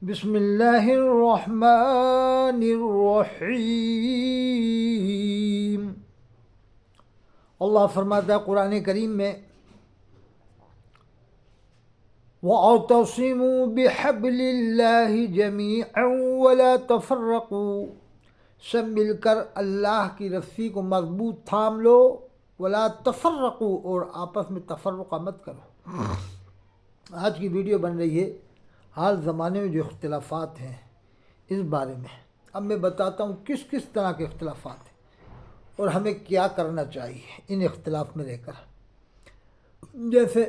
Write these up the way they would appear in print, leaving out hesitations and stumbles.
بسم اللہ الرحمن الرحیم۔ اللہ فرماتا ہے قرآن کریم میں، وَاعْتَصِمُوا بِحَبْلِ اللَّهِ جَمِيعًا وَلَا تَفَرَّقُوا، سب مل کر اللہ کی رسی کو مضبوط تھام لو، وَلَا تَفَرَّقُوا، اور آپس میں تفرقہ مت کرو۔ آج کی ویڈیو بن رہی ہے حال زمانے میں جو اختلافات ہیں اس بارے میں۔ اب میں بتاتا ہوں کس کس طرح کے اختلافات ہیں اور ہمیں کیا کرنا چاہیے ان اختلاف میں رہ کر۔ جیسے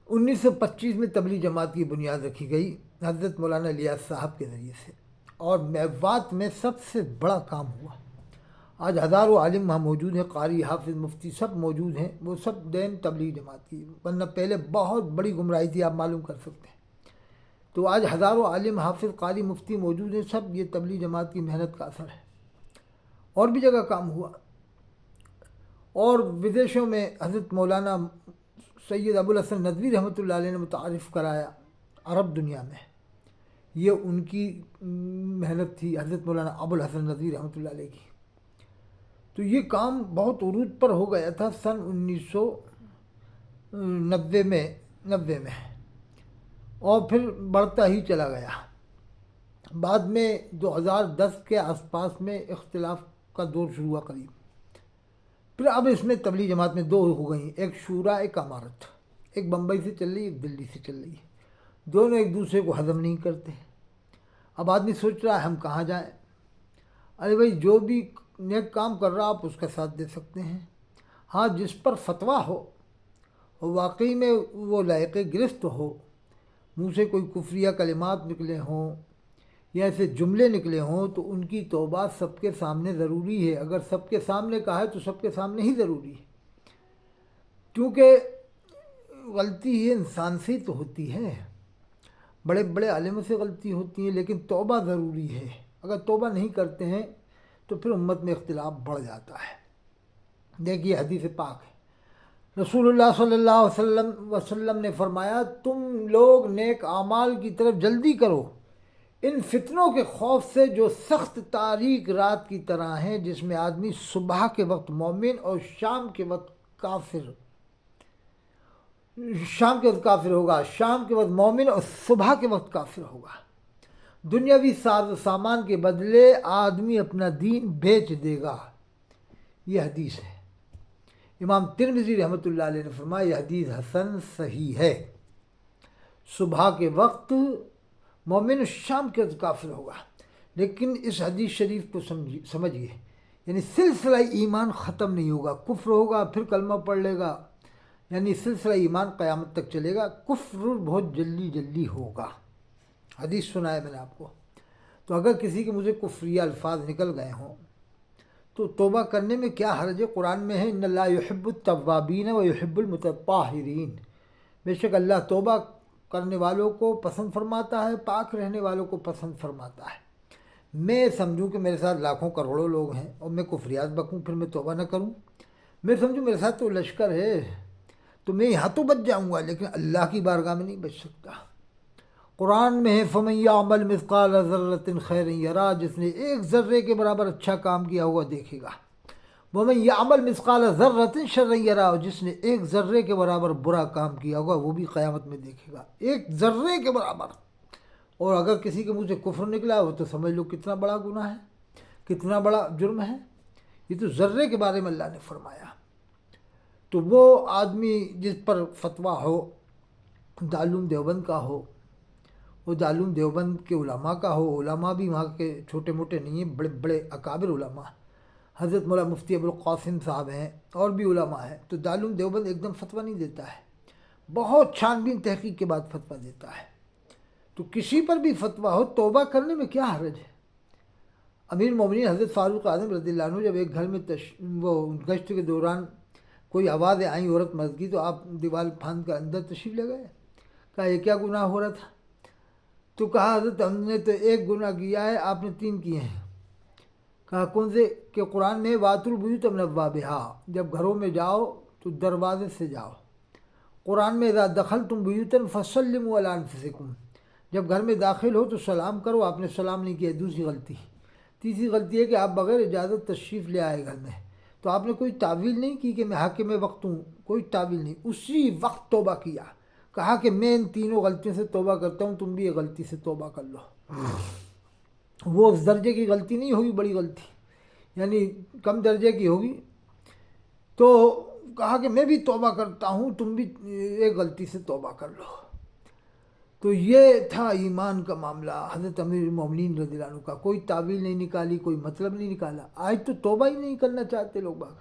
1925 میں تبلیغ جماعت کی بنیاد رکھی گئی حضرت مولانا الیاس صاحب کے ذریعے سے، اور میوات میں سب سے بڑا کام ہوا۔ آج ہزاروں عالم وہاں موجود ہیں، قاری، حافظ، مفتی سب موجود ہیں، وہ سب دین تبلیغ جماعت کی، ورنہ پہلے بہت بڑی گمراہی تھی، آپ معلوم کر سکتے ہیں۔ تو آج ہزاروں عالم، حافظ، قاری، مفتی موجود ہیں، سب یہ تبلیغ جماعت کی محنت کا اثر ہے۔ اور بھی جگہ کام ہوا، اور ودیشوں میں حضرت مولانا سید ابوالحسن ندوی رحمۃ اللہ علیہ نے متعارف کرایا عرب دنیا میں، یہ ان کی محنت تھی، حضرت مولانا ابوالحسن ندوی رحمۃ اللہ علیہ کی۔ تو یہ کام بہت عروج پر ہو گیا تھا سن 1990 میں، اور پھر بڑھتا ہی چلا گیا۔ بعد میں 2010 کے آس پاس میں اختلاف کا دور شروع ہوا قریب۔ پھر اب اس میں تبلیغ جماعت میں دو ہو گئی، ایک شورا، ایک امارت، ایک بمبئی سے چل رہی، ایک دلی سے چل رہی ہے، دونوں ایک دوسرے کو ہضم نہیں کرتے۔ اب آدمی سوچ رہا ہے ہم کہاں جائیں؟ ارے بھائی، جو بھی نیک کام کر رہا آپ اس کا ساتھ دے سکتے ہیں، ہاں جس پر فتویٰ ہو، واقعی میں وہ لائق گرفت ہو، منہ سے کوئی کفریہ کلمات نکلے ہوں یا ایسے جملے نکلے ہوں، تو ان کی توبہ سب کے سامنے ضروری ہے۔ اگر سب کے سامنے کہا ہے تو سب کے سامنے ہی ضروری ہے، کیونکہ غلطی یہ انسان سے ہی تو ہوتی ہے، بڑے بڑے عالموں سے غلطی ہوتی ہے، لیکن توبہ ضروری ہے۔ اگر توبہ نہیں کرتے ہیں تو پھر امت میں اختلاف بڑھ جاتا ہے۔ دیکھیے حدیث پاک ہے، رسول اللہ صلی اللہ علیہ وسلم نے فرمایا، تم لوگ نیک اعمال کی طرف جلدی کرو ان فتنوں کے خوف سے جو سخت تاریک رات کی طرح ہیں، جس میں آدمی صبح کے وقت مومن اور شام کے وقت کافر ہوگا، شام کے وقت مومن اور صبح کے وقت کافر ہوگا۔ دنیاوی ساز و سامان کے بدلے آدمی اپنا دین بیچ دے گا، یہ حدیث ہے۔ امام ترمذی رحمۃ اللہ علیہ نے فرمایا یہ حدیث حسن صحیح ہے۔ صبح کے وقت مومن، شام کے وقت کافر ہوگا۔ لیکن اس حدیث شریف کو سمجھیے، یعنی سلسلہ ایمان ختم نہیں ہوگا، کفر ہوگا پھر کلمہ پڑھ لے گا، یعنی سلسلہ ایمان قیامت تک چلے گا، کفر بہت جلدی ہوگا۔ حدیث سنا ہے میں نے آپ کو۔ تو اگر کسی کے مجھے کفریہ الفاظ نکل گئے ہوں تو توبہ کرنے میں کیا حرج ہے؟ قرآن میں ہے، ان اللہ یحب التوابین و یحب المتطہرین، بے شک اللہ توبہ کرنے والوں کو پسند فرماتا ہے، پاک رہنے والوں کو پسند فرماتا ہے۔ میں سمجھوں کہ میرے ساتھ لاکھوں کروڑوں لوگ ہیں اور میں کفریات بکوں پھر میں توبہ نہ کروں؟ میں سمجھوں میرے ساتھ تو لشکر ہے، تو میں یہاں تو بچ جاؤں گا لیکن اللہ کی بارگاہ میں نہیں بچ سکتا۔ قرآن میں ہے، فَمَن يَعْمَلْ مِثْقَالَ ذَرَّةٍ خَيْرًا يَرَهُ، جس نے ایک ذرے کے برابر اچھا کام کیا ہوا دیکھے گا۔ وَمَن يَعْمَلْ مِثْقَالَ ذَرَّةٍ شَرًّا يَرَهُ، جس نے ایک ذرے کے برابر برا کام کیا ہوگا وہ بھی قیامت میں دیکھے گا، ایک ذرے کے برابر۔ اور اگر کسی کے منہ سے کفر نکلا ہو تو سمجھ لو کتنا بڑا گناہ ہے، کتنا بڑا جرم ہے۔ یہ تو ذرے کے بارے میں اللہ نے فرمایا۔ تو وہ آدمی جس پر فتویٰ ہو، دارالعلوم دیوبند کا ہو، وہ دارالعلوم دیوبند کے علماء کا ہو، علماء بھی وہاں کے چھوٹے موٹے نہیں ہیں، بڑے بڑے اکابر علماء، حضرت مولانا مفتی ابوالقاسم صاحب ہیں اور بھی علماء ہیں، تو دارالعلوم دیوبند ایک دم فتویٰ نہیں دیتا ہے، بہت چھان بین تحقیق کے بعد فتویٰ دیتا ہے۔ تو کسی پر بھی فتویٰ ہو، توبہ کرنے میں کیا حرج ہے؟ امیر المومنین حضرت فاروق اعظم رضی اللہ عنہ جب ایک گھر میں وہ گشت کے دوران کوئی آوازیں آئیں عورت مرد کی، تو آپ دیوال پھاند کر اندر تشریف لے گئے۔ کہا یہ کیا گناہ ہو رہا تھا؟ تو کہا حضرت ہم نے تو ایک گناہ کیا ہے، آپ نے 3 کیے ہیں۔ کہا کون سے؟ کہ قرآن میں وَأْتُوا الْبُيُوتَ مِنْ أَبْوَابِهَا، جب گھروں میں جاؤ تو دروازے سے جاؤ، قرآن میں اذا دخلتم بیوتا فسلموا علی انفسکم، جب گھر میں داخل ہو تو سلام کرو، آپ نے سلام نہیں کیا۔ دوسری غلطی۔ تیسری غلطی ہے کہ آپ بغیر اجازت تشریف لے آئے گھر میں، تو آپ نے کوئی تعویل نہیں کی کہ میں حاکم وقت ہوں، کوئی تعویل نہیں، اسی وقت توبہ کیا، کہا کہ میں ان تینوں غلطیوں سے توبہ کرتا ہوں، تم بھی یہ غلطی سے توبہ کر لو۔ وہ اس درجے کی غلطی نہیں ہوگی، بڑی غلطی یعنی کم درجے کی ہوگی، تو کہا کہ میں بھی توبہ کرتا ہوں، تم بھی ایک غلطی سے توبہ کر لو۔ تو یہ تھا ایمان کا معاملہ حضرت امیر المومنین رضی اللہ عنہ کا۔ کوئی تعویل نہیں نکالی، کوئی مطلب نہیں نکالا۔ آج تو توبہ ہی نہیں کرنا چاہتے لوگ باغ۔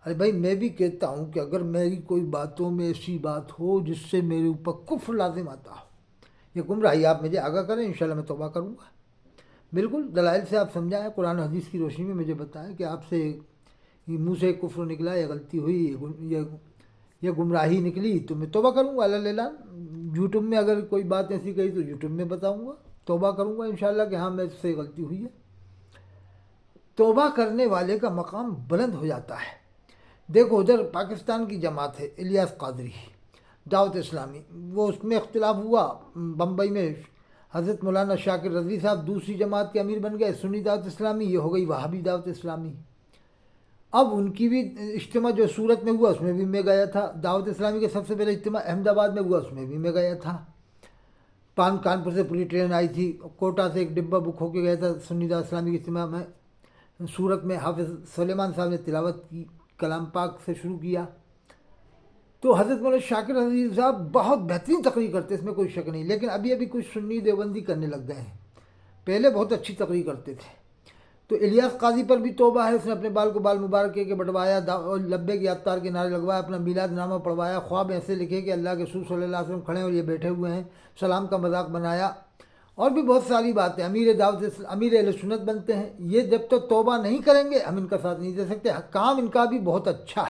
ارے بھائی میں بھی کہتا ہوں کہ اگر میری کوئی باتوں میں ایسی بات ہو جس سے میرے اوپر کفر لازم آتا ہو یا گمراہی، آپ مجھے آگاہ کریں، انشاءاللہ میں توبہ کروں گا۔ بالکل دلائل سے آپ سمجھائیں، قرآن و حدیث کی روشنی میں مجھے بتائیں کہ آپ سے منہ سے کفر نکلا یا غلطی ہوئی یا گمراہی نکلی تو میں توبہ کروں گا۔ اللہ یوٹیوب میں اگر کوئی بات ایسی کہی تو یوٹیوب میں بتاؤں گا، توبہ کروں گا انشاءاللہ کہ ہاں میں سے غلطی ہوئی ہے۔ توبہ کرنے والے کا مقام بلند ہو جاتا ہے۔ دیکھو ادھر پاکستان کی جماعت ہے الیاس قادری، دعوت اسلامی، وہ اس میں اختلاف ہوا بمبئی میں، حضرت مولانا شاکر رضوی صاحب دوسری جماعت کے امیر بن گئے، سنی دعوت اسلامی، یہ ہو گئی وہابی دعوت اسلامی۔ اب ان کی بھی اجتماع جو سورت میں ہوا اس میں بھی میں گیا تھا، دعوت اسلامی کے سب سے پہلے اجتماع احمد آباد میں ہوا اس میں بھی میں گیا تھا۔ کانپور سے پوری ٹرین آئی تھی، کوٹا سے ایک ڈبہ بک ہو کے گیا تھا سنی دعوت اسلامی کے اجتماع میں۔ سورت میں حافظ سلیمان صاحب نے تلاوت کی، کلام پاک سے شروع کیا۔ تو حضرت مولانا شاکر رضوی صاحب بہت بہترین تقریر کرتے، اس میں کوئی شک نہیں، لیکن ابھی کچھ سنی دیوبندی کرنے لگ گئے ہیں، پہلے بہت اچھی تقریر کرتے تھے۔ تو الیاس قاضی پر بھی توبہ ہے، اس نے اپنے بال کو بال مبارک کے بٹوایا، لبیک یا افطار کے نعرے لگوایا، اپنا میلاد نامہ پڑھوایا، خواب ایسے لکھے کہ اللہ کے رسول صلی اللہ علیہ وسلم کھڑے ہیں اور یہ بیٹھے ہوئے ہیں، سلام کا مذاق بنایا، اور بھی بہت ساری باتیں۔ امیر اہل سنت بنتے ہیں، یہ جب تک توبہ نہیں کریں گے ہم ان کا ساتھ نہیں دے سکتے۔ کام ان کا بھی بہت اچھا ہے۔